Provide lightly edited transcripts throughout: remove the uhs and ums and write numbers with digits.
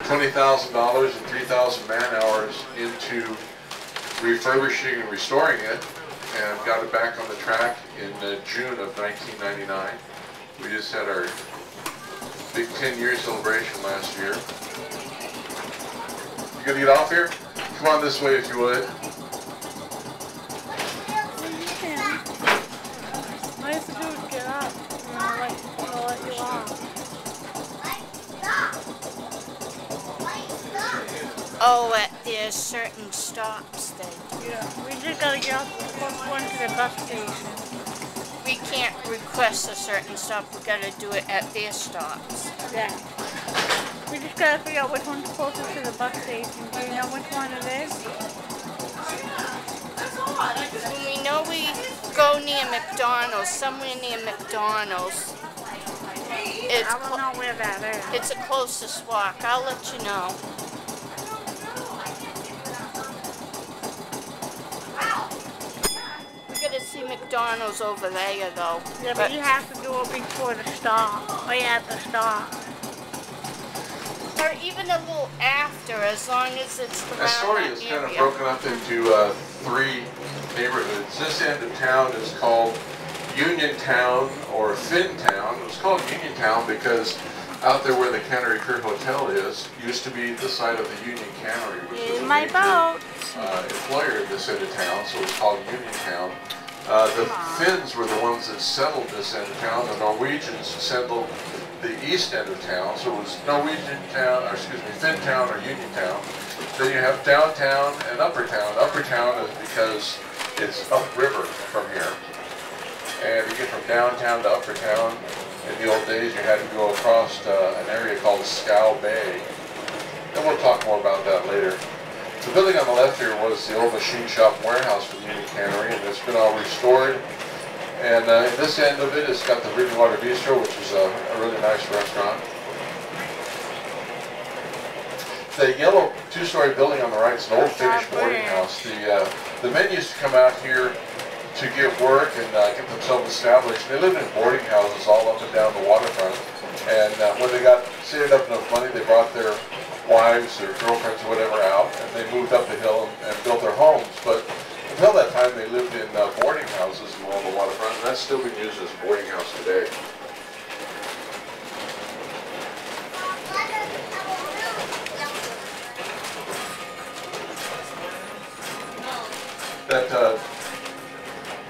$20,000 and 3,000 man-hours into refurbishing and restoring it, and got it back on the track in June of 1999. We just had our big 10-year celebration last year. You gonna get off here? Come on this way if you would. All you have to do is get up, and I'll let you off. Oh, there's certain stops then. Yeah, we just gotta get off the first one to the bus station. We can't request a certain stop, we gotta do it at their stops. Yeah. We just gotta figure out which one's closest to the bus station. Do you know which one it is? We know we go near McDonald's, somewhere near McDonald's. I don't know where that is. It's the closest walk, I'll let you know. We gotta see McDonald's over there though. Yeah, but you have to do it before the stop. Or you have to stop. Or even a little after, as long as it's around Astoria that is area. kind of broken up into three neighborhoods. This end of town is called Uniontown or Finntown. It was called Uniontown because out there where the Cannery Pier Hotel is, used to be the site of the Union Cannery, which was a major employer in this end of town, so it was called Uniontown. The Finns were the ones that settled this end of town. The Norwegians settled the east end of town, so it was Norwegian Town, or excuse me, Finntown or Uniontown. Then you have downtown and upper town. Upper town is because it's upriver from here. And you get from downtown to upper town. In the old days, you had to go across an area called Scow Bay. And we'll talk more about that later. The building on the left here was the old machine shop warehouse for the Union Cannery, and it's been all restored. And this end of it has got the Bridgewater Bistro, which is a really nice restaurant. The yellow two-story building on the right is an old Finnish boarding house. The men used to come out here to get work and get themselves established. They lived in boarding houses all up and down the waterfront. And when they got saved up enough money, they brought their wives or girlfriends or whatever out, and they moved up the hill and built their homes. But until that time, they lived in boarding houses along the waterfront, and that's still being used as a boarding house today.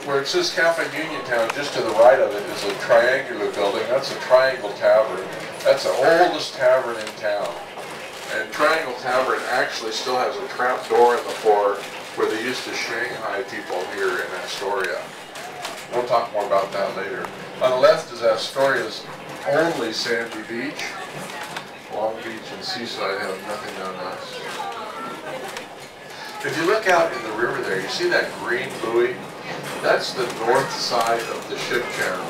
Where it says Cafe Uniontown, just to the right of it is a triangular building. That's a Triangle Tavern. That's the oldest tavern in town. And Triangle Tavern actually still has a trap door in the floor where they used to Shanghai people here in Astoria. We'll talk more about that later. On the left is Astoria's only sandy beach. Long Beach and Seaside have nothing on us. If you look out in the river there, you see that green buoy? That's the north side of the ship channel.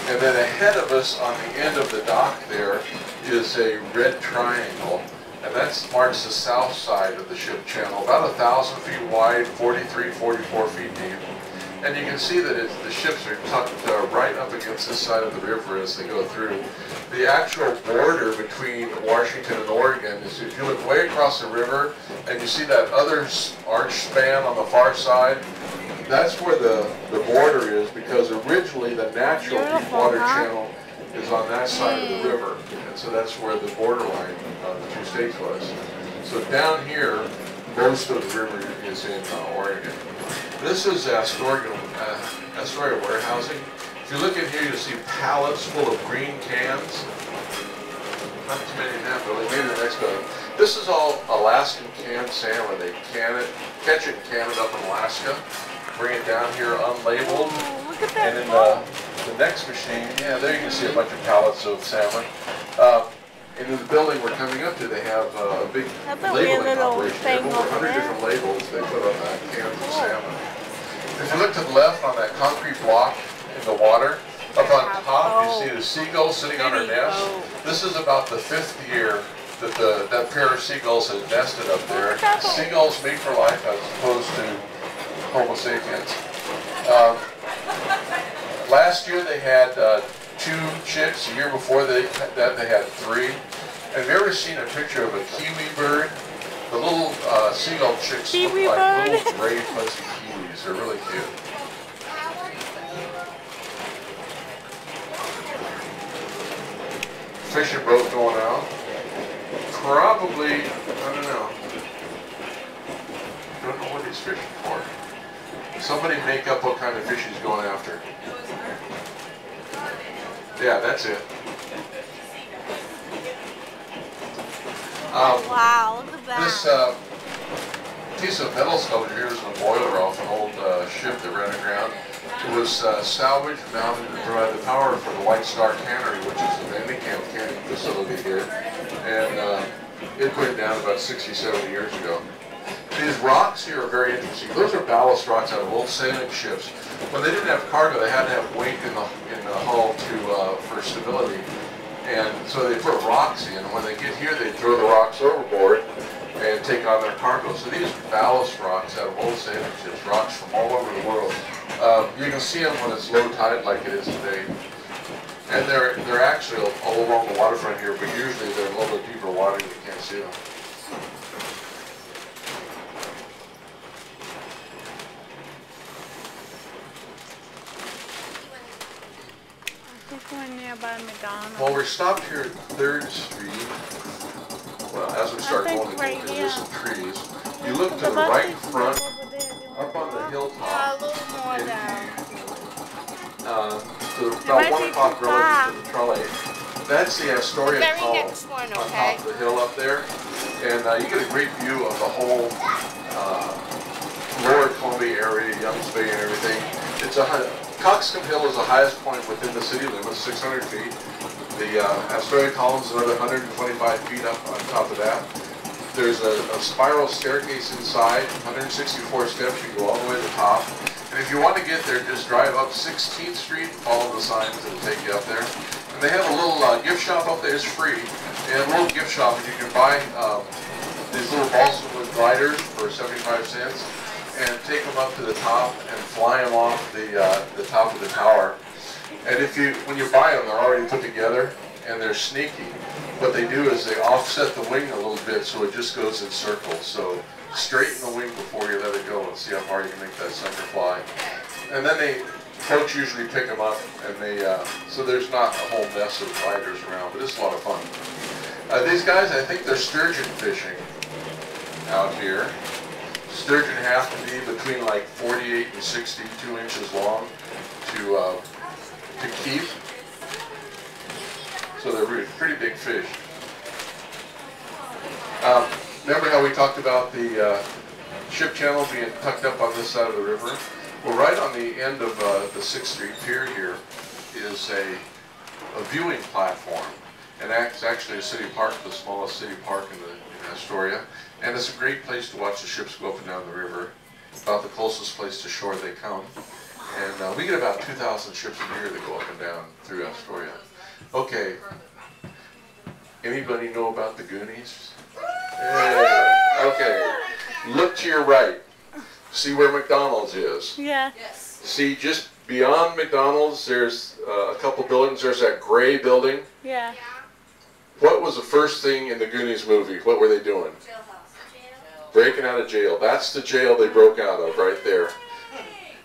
And then ahead of us on the end of the dock there is a red triangle. And that marks the south side of the ship channel, about 1,000 feet wide, 43, 44 feet deep. And you can see that the ships are tucked right up against this side of the river as they go through. The actual border between Washington and Oregon is, if you look way across the river and you see that other arch span on the far side, that's where the border is, because originally the natural deep water channel is on that side of the river. And so that's where the borderline of the two states was. So down here, most of the river is in Oregon. This is Astoria warehousing. If you look in here, you'll see pallets full of green cans. Not too many in that building, maybe the next building. This is all Alaskan canned salmon. They can it, catch it and can it up in Alaska, bring it down here unlabeled. Oh, look at that. And in the next machine, yeah, there you can see a bunch of pallets of salmon. And in the building we're coming up to, they have a big labeling operation. They have over 100 different labels they put on that cans of salmon. If you look to the left on that concrete block in the water, up on top you see the seagull sitting on her nest. This is about the 5th year that that pair of seagulls has nested up there. Seagulls mate for life as opposed to Homo sapiens. Last year they had 2 chicks. The year before that they had 3. Have you ever seen a picture of a kiwi bird? The little seagull chicks Kiwi look like bird? little gray fuzzy kiwis. They're really cute. Fishing boat going out. Probably, I don't know. Don't know what he's fishing for. Somebody make up what kind of fish he's going after. Yeah, that's it. Wow, look at that. This piece of metal sculpture here is a boiler off an old ship that ran aground. It was salvaged and mounted to provide the power for the White Star Cannery, which is the Van de Kamp canning facility here. And it put it down about 60, 70 years ago. These rocks here are very interesting. Those are ballast rocks out of old sailing ships. When they didn't have cargo, they had to have weight in the hull for stability. And so they put rocks in. When they get here, they throw the rocks overboard and take on their cargo. So these are ballast rocks out of old sailing ships, rocks from all over the world. You can see them when it's low tide like it is today. And they're actually all along the waterfront here, but usually they're in a little bit deeper water and you can't see them. This one nearby McDonald's. Well, we're stopped here at 3rd Street. Well, as we start going to right there's here. some trees. You look to the right in front, up on the hilltop, A little more down. to might about be 1 o'clock too far. relative to the trolley. That's the Astoria The very Column next one, on okay? top of the hill up there. And you get a great view of the whole lower Columbia area, Youngs Bay and everything. Coxcomb Hill is the highest point within the city limits, 600 feet. The Astoria Column is another 125 feet up on top of that. There's a spiral staircase inside, 164 steps, you go all the way to the top. And if you want to get there, just drive up 16th Street, follow the signs that'll take you up there. And they have a little gift shop up there, it's free. And a little gift shop, and you can buy these little balsa wood gliders for 75 cents and take them up to the top and fly them off the top of the tower. And when you buy them, they're already put together and they're sneaky. What they do is they offset the wing a little bit so it just goes in circles. So straighten the wing before you let it go and see how far you can make that sucker fly. And then folks usually pick them up, and so there's not a whole mess of gliders around, but it's a lot of fun. These guys, I think they're sturgeon fishing out here. Sturgeon have to be between like 48 and 62 inches long to keep. So they're pretty big fish. Remember how we talked about the ship channel being tucked up on this side of the river? Well, right on the end of the 6th Street Pier here is a viewing platform. And that's actually a city park, the smallest city park in Astoria. And it's a great place to watch the ships go up and down the river. About the closest place to shore they come. And we get about 2,000 ships a year that go up and down through Astoria. Okay. Anybody know about the Goonies? Yeah. Okay. Look to your right. See where McDonald's is. Yeah. Yes. See, just beyond McDonald's, there's a couple buildings. There's that gray building. Yeah. What was the first thing in the Goonies movie? What were they doing? Jailhouse. Breaking out of jail. That's the jail they broke out of right there.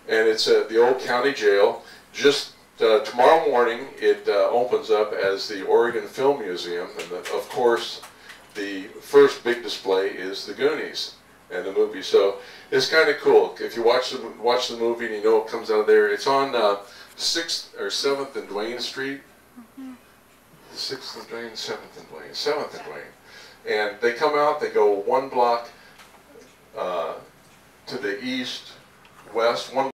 And it's the old county jail. Just tomorrow morning, it opens up as the Oregon Film Museum. And of course, the first big display is the Goonies and the movie. So it's kind of cool. If you watch the movie and you know it comes out of there, it's on 6th or 7th and Duane Street. 6th and Duane, 7th and Duane, 7th and Duane. And they come out, they go 1 block to the east, west, 1